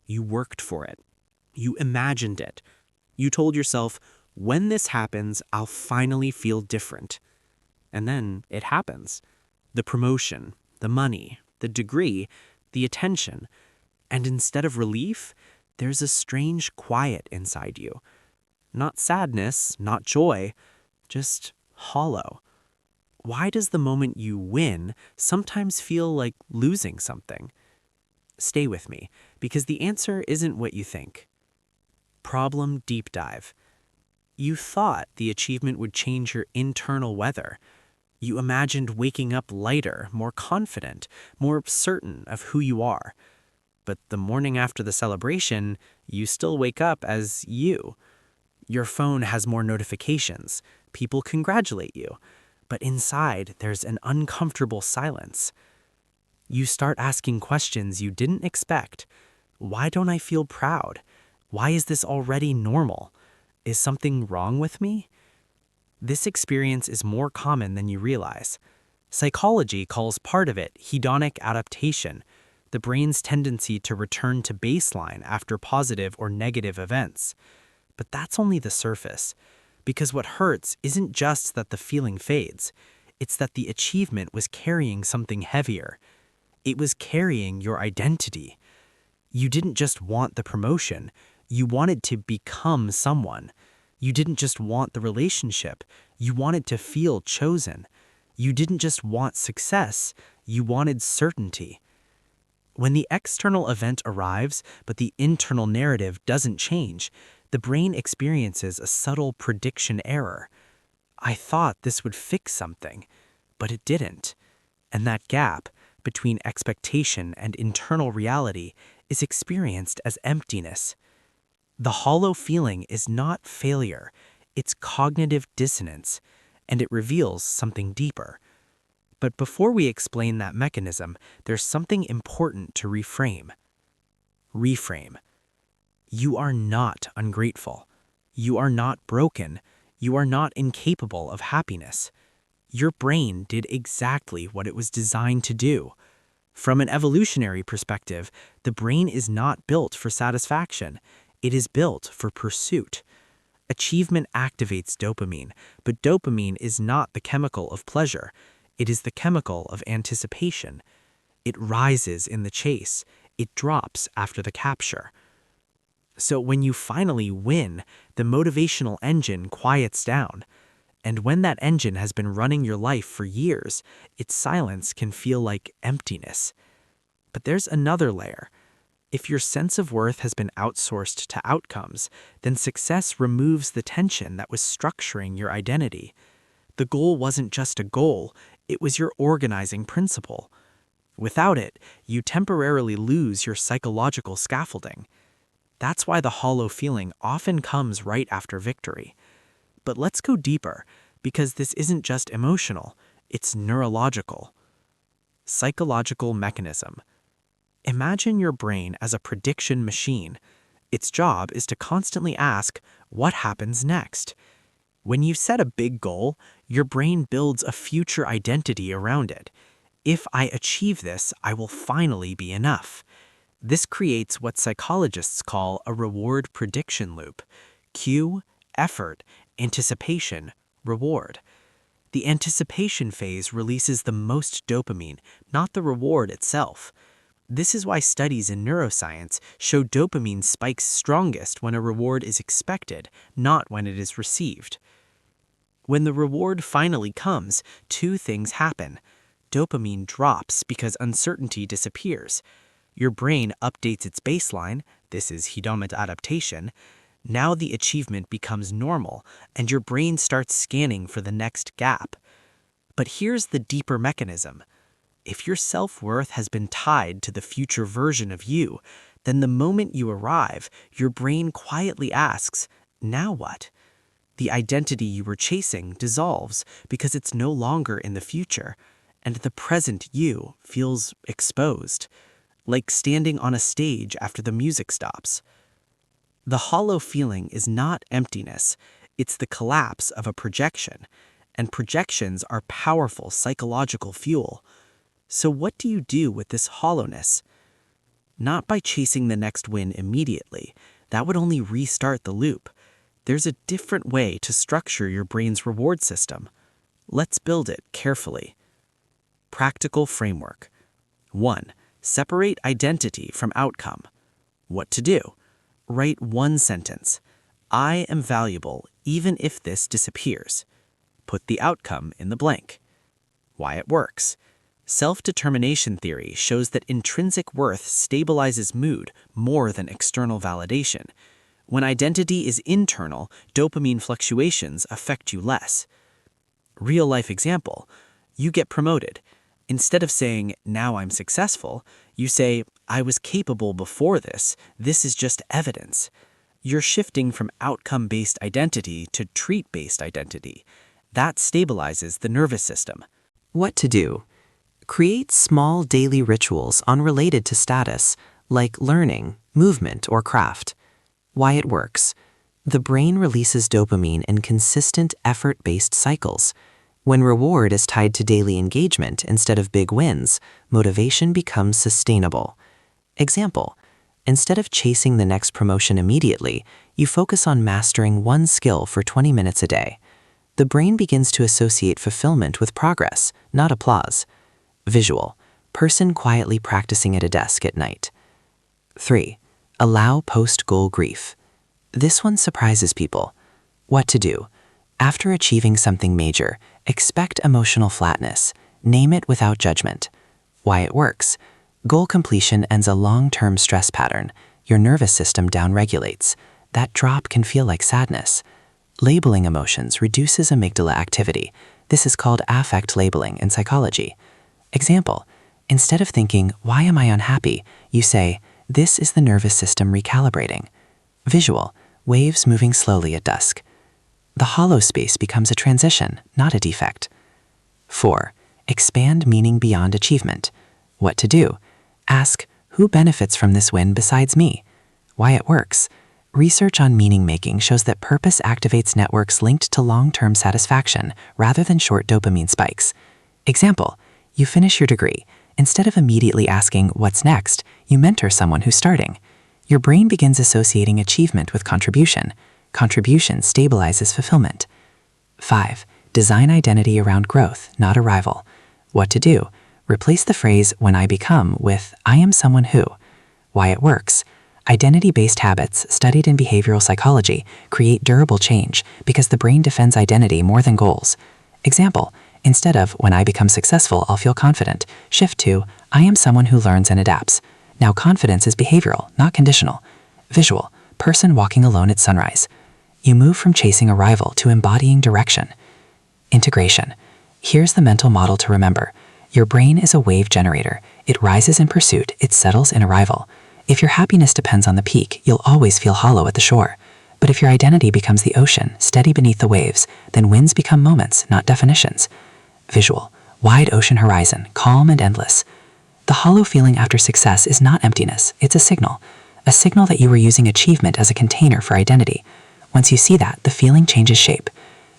You worked for it. You imagined it. You told yourself, when this happens, I'll finally feel different. And then it happens. The promotion, the money, the degree, the attention. And instead of relief, there's a strange quiet inside you. Not sadness, not joy, just hollow. Why does the moment you win sometimes feel like losing something? Stay with me, because the answer isn't what you think. Problem deep dive. You thought the achievement would change your internal weather. You imagined waking up lighter, more confident, more certain of who you are. But the morning after the celebration, you still wake up as you. Your phone has more notifications. People congratulate you. But inside, there's an uncomfortable silence. You start asking questions you didn't expect. Why don't I feel proud? Why is this already normal? Is something wrong with me? This experience is more common than you realize. Psychology calls part of it hedonic adaptation, the brain's tendency to return to baseline after positive or negative events. But that's only the surface, because what hurts isn't just that the feeling fades, it's that the achievement was carrying something heavier. It was carrying your identity. You didn't just want the promotion, you wanted to become someone. You didn't just want the relationship, you wanted to feel chosen. You didn't just want success, you wanted certainty. When the external event arrives, but the internal narrative doesn't change, the brain experiences a subtle prediction error. I thought this would fix something, but it didn't. And that gap between expectation and internal reality is experienced as emptiness. The hollow feeling is not failure, it's cognitive dissonance, and it reveals something deeper. But before we explain that mechanism, there's something important to reframe. Reframe. You are not ungrateful. You are not broken. You are not incapable of happiness. Your brain did exactly what it was designed to do. From an evolutionary perspective, the brain is not built for satisfaction. It is built for pursuit. Achievement activates dopamine, but dopamine is not the chemical of pleasure. It is the chemical of anticipation. It rises in the chase. It drops after the capture. So when you finally win, the motivational engine quiets down. And when that engine has been running your life for years, its silence can feel like emptiness. But there's another layer. If your sense of worth has been outsourced to outcomes, then success removes the tension that was structuring your identity. The goal wasn't just a goal, it was your organizing principle. Without it, you temporarily lose your psychological scaffolding. That's why the hollow feeling often comes right after victory. But let's go deeper, because this isn't just emotional, it's neurological. Psychological mechanism. Imagine your brain as a prediction machine. Its job is to constantly ask, what happens next? When you set a big goal, your brain builds a future identity around it. If I achieve this, I will finally be enough. This creates what psychologists call a reward prediction loop. Cue, effort, anticipation, reward. The anticipation phase releases the most dopamine, not the reward itself. This is why studies in neuroscience show dopamine spikes strongest when a reward is expected, not when it is received. When the reward finally comes, two things happen. Dopamine drops because uncertainty disappears. Your brain updates its baseline, this is hedonic adaptation. Now the achievement becomes normal, and your brain starts scanning for the next gap. But here's the deeper mechanism. If your self-worth has been tied to the future version of you, then the moment you arrive, your brain quietly asks, now what? The identity you were chasing dissolves because it's no longer in the future, and the present you feels exposed, like standing on a stage after the music stops. The hollow feeling is not emptiness, it's the collapse of a projection, and projections are powerful psychological fuel. So what do you do with this hollowness? not by chasing the next win immediately. That would only restart the loop. There's a different way to structure your brain's reward system. Let's build it carefully. Practical framework. 1. Separate identity from outcome. What to do? Write one sentence. I am valuable even if this disappears. Put the outcome in the blank. Why it works. Self-determination theory shows that intrinsic worth stabilizes mood more than external validation. When identity is internal, dopamine fluctuations affect you less. Real-life example. You get promoted. Instead of saying, now I'm successful, you say, I was capable before this. This is just evidence. You're shifting from outcome-based identity to treat-based identity. That stabilizes the nervous system. What to do? Create small daily rituals unrelated to status, like learning, movement, or craft. Why it works. The brain releases dopamine in consistent effort-based cycles. When reward is tied to daily engagement instead of big wins, motivation becomes sustainable. Example, instead of chasing the next promotion immediately, you focus on mastering one skill for 20 minutes a day. The brain begins to associate fulfillment with progress, not applause. Visual, person quietly practicing at a desk at night. 3. Allow post-goal grief. This one surprises people. What to do? After achieving something major, expect emotional flatness. Name it without judgment. Why it works. Goal completion ends a long-term stress pattern. Your nervous system downregulates. That drop can feel like sadness. Labeling emotions reduces amygdala activity. This is called affect labeling in psychology. Example, instead of thinking, why am I unhappy? You say, this is the nervous system recalibrating. Visual, waves moving slowly at dusk. The hollow space becomes a transition, not a defect. 4. Expand meaning beyond achievement. What to do? Ask, who benefits from this win besides me? Why it works. Research on meaning-making shows that purpose activates networks linked to long-term satisfaction rather than short dopamine spikes. Example, you finish your degree. Instead of immediately asking, what's next, you mentor someone who's starting. Your brain begins associating achievement with contribution. Contribution stabilizes fulfillment. 5. Design identity around growth, not arrival. What to do? Replace the phrase, when I become, with, I am someone who. Why it works. Identity-based habits, studied in behavioral psychology, create durable change because the brain defends identity more than goals. Example, instead of, when I become successful, I'll feel confident, shift to, I am someone who learns and adapts. Now confidence is behavioral, not conditional. Visual, person walking alone at sunrise. You move from chasing arrival to embodying direction. Integration. Here's the mental model to remember. Your brain is a wave generator. It rises in pursuit, it settles in arrival. If your happiness depends on the peak, you'll always feel hollow at the shore. But if your identity becomes the ocean, steady beneath the waves, then wins become moments, not definitions. Visual. Wide ocean horizon, calm and endless. The hollow feeling after success is not emptiness, it's a signal that you were using achievement as a container for identity. Once you see that, the feeling changes shape.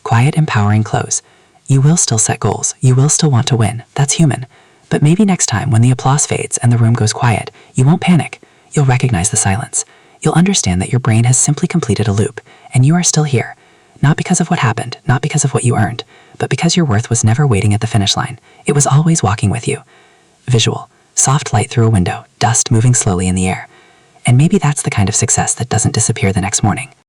Quiet, empowering close. You will still set goals, you will still want to win, that's human. But maybe next time when the applause fades and the room goes quiet, you won't panic. You'll recognize the silence. You'll understand that your brain has simply completed a loop, and you are still here. Not because of what happened, not because of what you earned, but because your worth was never waiting at the finish line. It was always walking with you. Visual. Soft light through a window, dust moving slowly in the air. And maybe that's the kind of success that doesn't disappear the next morning.